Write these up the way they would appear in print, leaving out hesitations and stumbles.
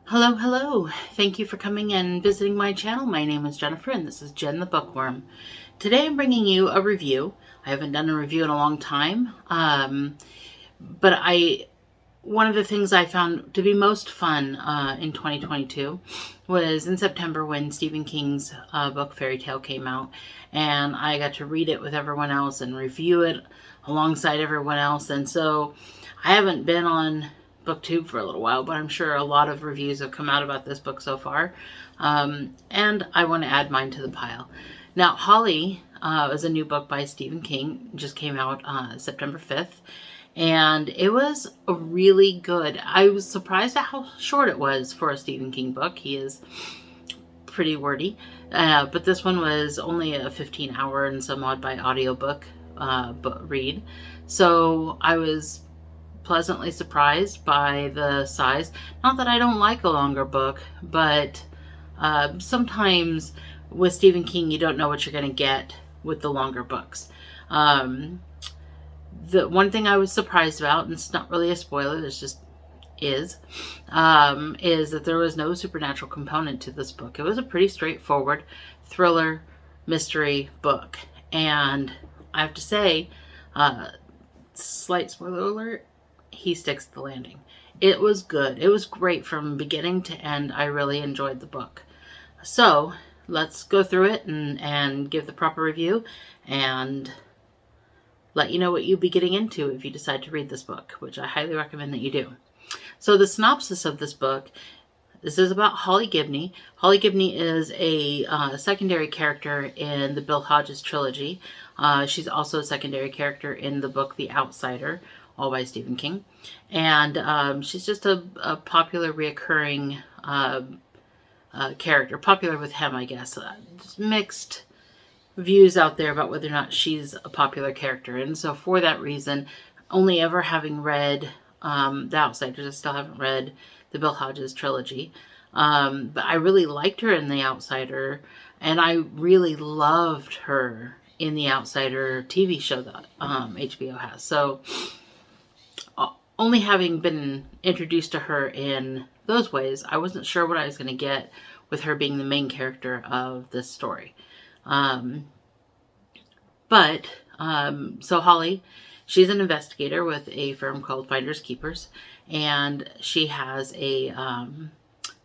Hello, hello. Thank you for coming and visiting my channel. My name is Jennifer and this is Jen the Bookworm. Today I'm bringing you a review. I haven't done a review in a long time, but one of the things I found to be most fun in 2022 was in September when Stephen King's book Fairy Tale came out, and I got to read it with everyone else and review it alongside everyone else. And so I haven't been on BookTube for a little while, but I'm sure a lot of reviews have come out about this book so far, and I want to add mine to the pile. Now, Holly is a new book by Stephen King. It just came out September 5th, and it was really good. I was surprised at how short it was for a Stephen King book. He is pretty wordy, but this one was only a 15-hour and some odd by audiobook read. So I was pleasantly surprised by the size. Not that I don't like a longer book, but sometimes with Stephen King, you don't know what you're going to get with the longer books. The one thing I was surprised about, and it's not really a spoiler, this just is that there was no supernatural component to this book. It was a pretty straightforward thriller mystery book. And I have to say, slight spoiler alert, he sticks to the landing. It was good. It was great from beginning to end. I really enjoyed the book. So let's go through it and give the proper review and let you know what you'll be getting into if you decide to read this book, which I highly recommend that you do. So the synopsis of this book, this is about Holly Gibney. Holly Gibney is a secondary character in the Bill Hodges trilogy. She's also a secondary character in the book The Outsider, all by Stephen King. And she's just a popular reoccurring character. Popular with him, I guess. Just mixed views out there about whether or not she's a popular character. And so for that reason, only ever having read The Outsiders, I still haven't read the Bill Hodges trilogy. But I really liked her in The Outsider, and I really loved her in The Outsider TV show that HBO has. So only having been introduced to her in those ways, I wasn't sure what I was going to get with her being the main character of this story. So Holly, she's an investigator with a firm called Finders Keepers, and she has a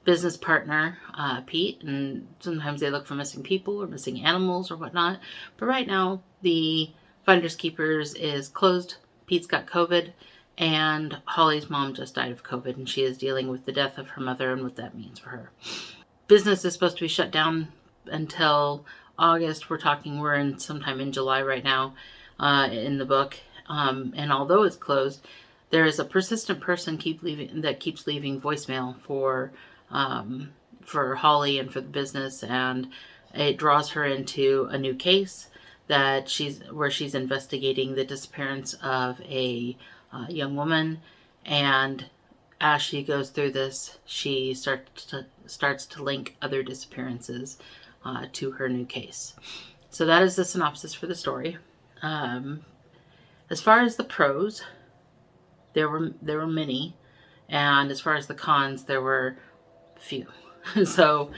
business partner, Pete, and sometimes they look for missing people or missing animals or whatnot. But right now, the Finders Keepers is closed. Pete's got COVID, and Holly's mom just died of COVID, and she is dealing with the death of her mother and what that means for her. Business is supposed to be shut down until August. We're in sometime in July right now in the book. And although it's closed, there is a persistent person that keeps leaving voicemail for Holly and for the business, and it draws her into a new case where she's investigating the disappearance of a young woman. And as she goes through this, she starts to link other disappearances to her new case. So that is the synopsis for the story. As far as the pros, there were many, and as far as the cons, there were few. So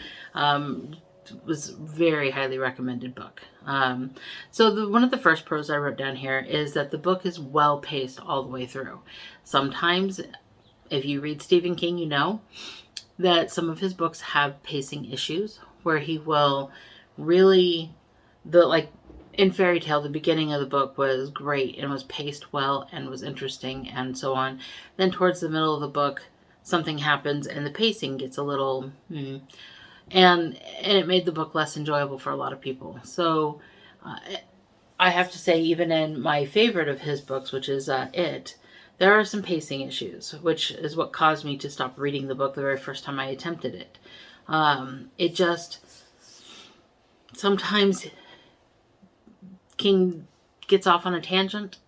it was a very highly recommended book. So one of the first pros I wrote down here is that the book is well paced all the way through. Sometimes, if you read Stephen King, you know that some of his books have pacing issues where he will really, in Fairy Tale, the beginning of the book was great and was paced well and was interesting and so on. Then towards the middle of the book, something happens and the pacing gets a little, and it made the book less enjoyable for a lot of people. So I have to say, even in my favorite of his books, which is It, there are some pacing issues, which is what caused me to stop reading the book the very first time I attempted it. It just, sometimes King gets off on a tangent,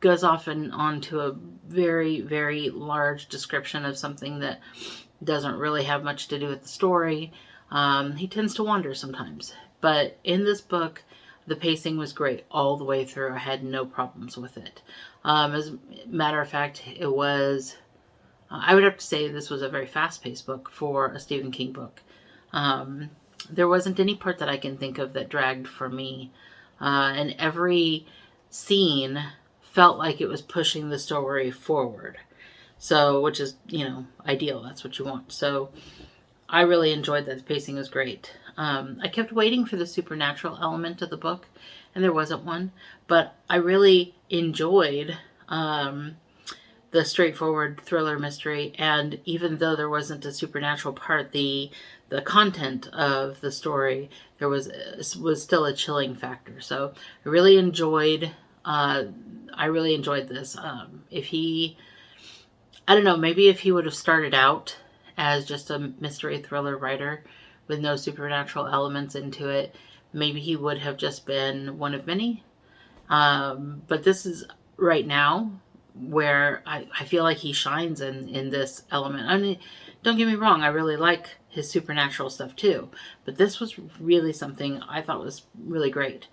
goes off onto a very, very large description of something that doesn't really have much to do with the story. He tends to wander sometimes. But in this book, the pacing was great all the way through. I had no problems with it. As a matter of fact, it was I would have to say this was a very fast-paced book for a Stephen King book. There wasn't any part that I can think of that dragged for me. And every scene felt like it was pushing the story forward. So, which is, ideal. That's what you want. So, I really enjoyed that. The pacing was great. I kept waiting for the supernatural element of the book, and there wasn't one. But I really enjoyed the straightforward thriller mystery, and even though there wasn't a supernatural part, the content of the story there was still a chilling factor. So I really enjoyed this. I don't know, maybe if he would have started out as just a mystery thriller writer with no supernatural elements into it, maybe he would have just been one of many. But this is right now where I feel like he shines in this element. I mean, don't get me wrong, I really like his supernatural stuff too, but this was really something I thought was really great.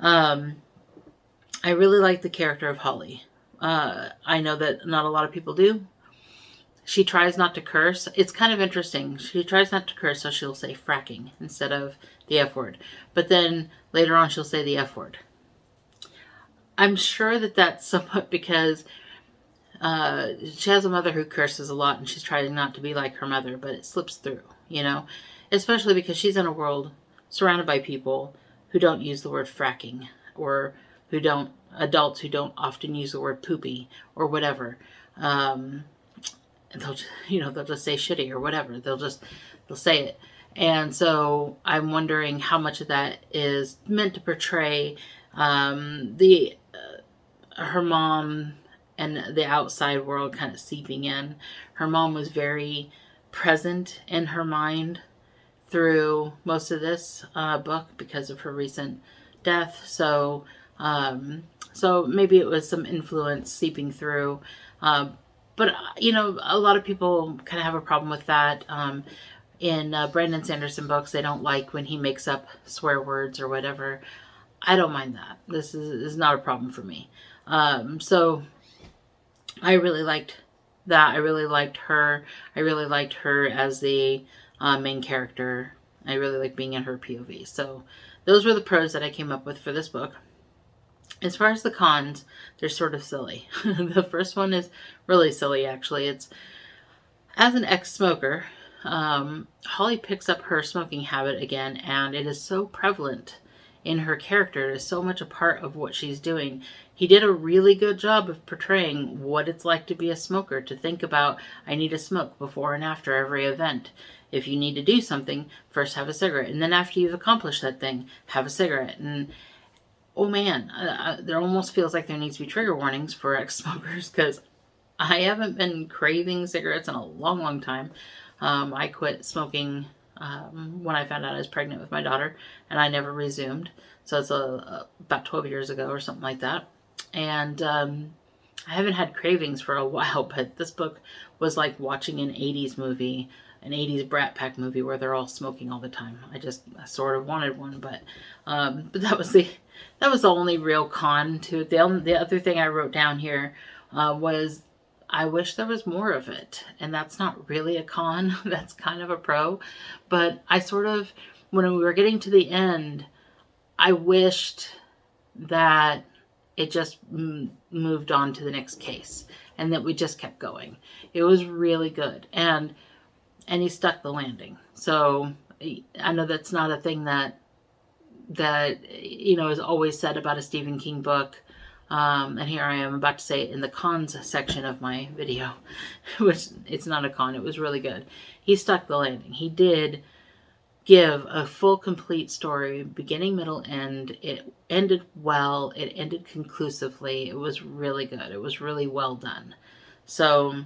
I really like the character of Holly. I know that not a lot of people do. She tries not to curse. It's kind of interesting. She tries not to curse, so she'll say fracking instead of the F word. But then later on she'll say the F word. I'm sure that that's somewhat because she has a mother who curses a lot and she's trying not to be like her mother, but it slips through, especially because she's in a world surrounded by people who don't use the word fracking, or adults who don't often use the word poopy or whatever. And they'll just say shitty or whatever. They'll say it. And so I'm wondering how much of that is meant to portray her mom and the outside world kind of seeping in. Her mom was very present in her mind through most of this book because of her recent death. So maybe it was some influence seeping through. But a lot of people kind of have a problem with that. In Brandon Sanderson books, they don't like when he makes up swear words or whatever. I don't mind that. This is not a problem for me. So I really liked that. I really liked her. I really liked her as the main character. I really like being in her POV. So those were the pros that I came up with for this book. As far as the cons, they're sort of silly. The first one is really silly, actually. It's, as an ex-smoker, Holly picks up her smoking habit again, and it is so prevalent in her character. It is so much a part of what she's doing. He did a really good job of portraying what it's like to be a smoker, to think about, I need to smoke before and after every event. If you need to do something, first have a cigarette, and then after you've accomplished that thing, have a cigarette. And oh man, there almost feels like there needs to be trigger warnings for ex-smokers, because I haven't been craving cigarettes in a long, long time. I quit smoking when I found out I was pregnant with my daughter, and I never resumed. So it's about 12 years ago or something like that. And I haven't had cravings for a while, but this book was like watching an 80s movie, an 80s Brat Pack movie where they're all smoking all the time. I sort of wanted one, but that was the only real con to it. The other thing I wrote down here was, I wish there was more of it. And that's not really a con. That's kind of a pro. But I sort of, when we were getting to the end, I wished that it just moved on to the next case and that we just kept going. It was really good. And he stuck the landing. So I know that's not a thing that is always said about a Stephen King book. And here I am about to say it in the cons section of my video, which it's not a con. It was really good. He stuck the landing. He did give a full, complete story, beginning, middle, end. It ended well. It ended conclusively. It was really good. It was really well done. So,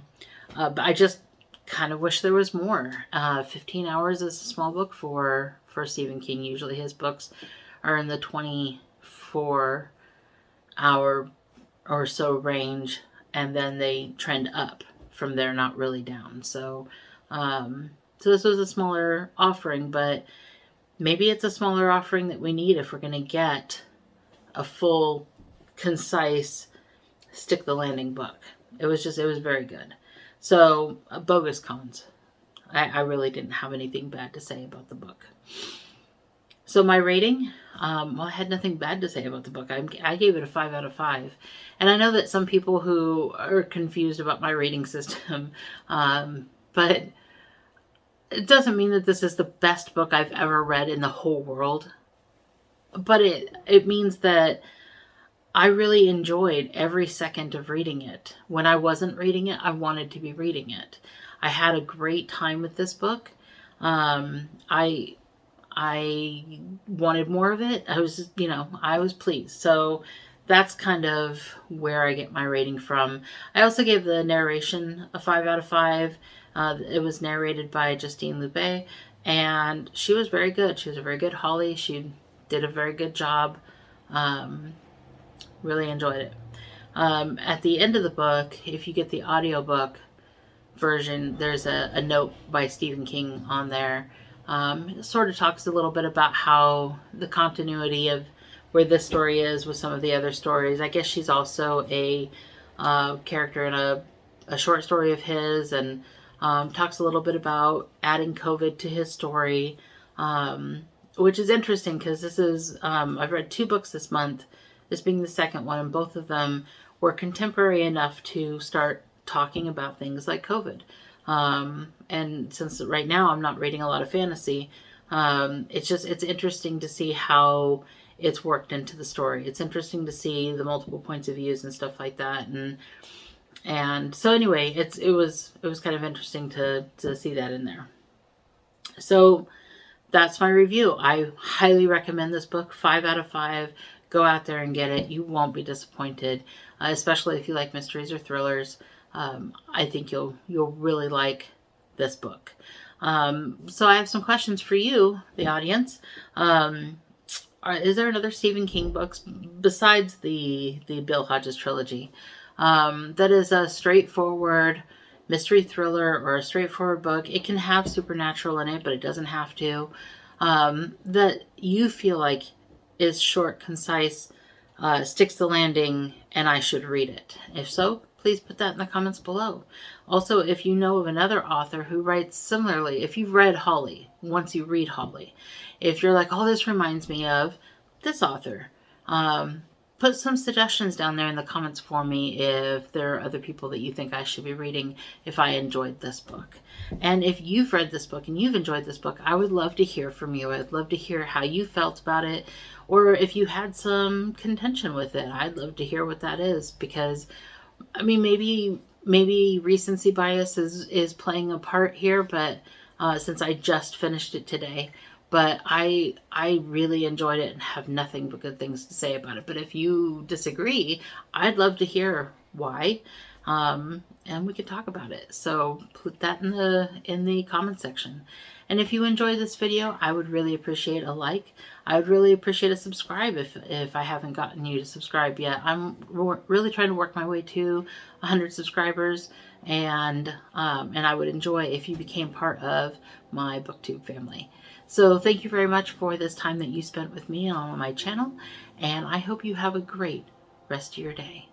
but I just kind of wish there was more. 15 hours is a small book for Stephen King. Usually his books are in the 24 hour or so range, and then they trend up from there, not really down. So this was a smaller offering, but maybe it's a smaller offering that we need if we're going to get a full, concise, stick the landing book. It was very good. So, bogus cons. I really didn't have anything bad to say about the book. So my rating, well, I had nothing bad to say about the book. I gave it a 5 out of 5. And I know that some people who are confused about my rating system, but it doesn't mean that this is the best book I've ever read in the whole world. But it means that I really enjoyed every second of reading it. When I wasn't reading it, I wanted to be reading it. I had a great time with this book. I wanted more of it. I was pleased. So that's kind of where I get my rating from. I also gave the narration a 5 out of 5. It was narrated by Justine Loubet, and she was very good. She was a very good Holly. She did a very good job. Really enjoyed it. At the end of the book, if you get the audiobook version, there's a note by Stephen King on there. It sort of talks a little bit about how the continuity of where this story is with some of the other stories. I guess she's also a character in a short story of his, and talks a little bit about adding COVID to his story, which is interesting because this is, I've read 2 books this month, this being the second one, and both of them were contemporary enough to start talking about things like COVID. And since right now I'm not reading a lot of fantasy, it's interesting to see how it's worked into the story. It's interesting to see the multiple points of views and stuff like that. And so anyway, it was kind of interesting to see that in there. So that's my review. I highly recommend this book, 5 out of 5. Go out there and get it. You won't be disappointed, especially if you like mysteries or thrillers. I think you'll really like this book. So I have some questions for you, the audience. Is there another Stephen King book besides the Bill Hodges trilogy that is a straightforward mystery thriller or a straightforward book? It can have supernatural in it, but it doesn't have to. That you feel like is short, concise, sticks the landing, and I should read it. If so, please put that in the comments below. Also, if you know of another author who writes similarly, if you've read Holly, once you read Holly, if you're like, oh, this reminds me of this author, put some suggestions down there in the comments for me if there are other people that you think I should be reading if I enjoyed this book. And if you've read this book and you've enjoyed this book, I would love to hear from you. I'd love to hear how you felt about it, or if you had some contention with it. I'd love to hear what that is, because I mean, maybe recency bias is playing a part here, but since I just finished it today, but I really enjoyed it and have nothing but good things to say about it. But if you disagree, I'd love to hear why, and we could talk about it. So put that in the comment section. And if you enjoyed this video, I would really appreciate a like. I would really appreciate a subscribe if I haven't gotten you to subscribe yet. I'm really trying to work my way to 100 subscribers, and I would enjoy if you became part of my BookTube family. So thank you very much for this time that you spent with me on my channel, and I hope you have a great rest of your day.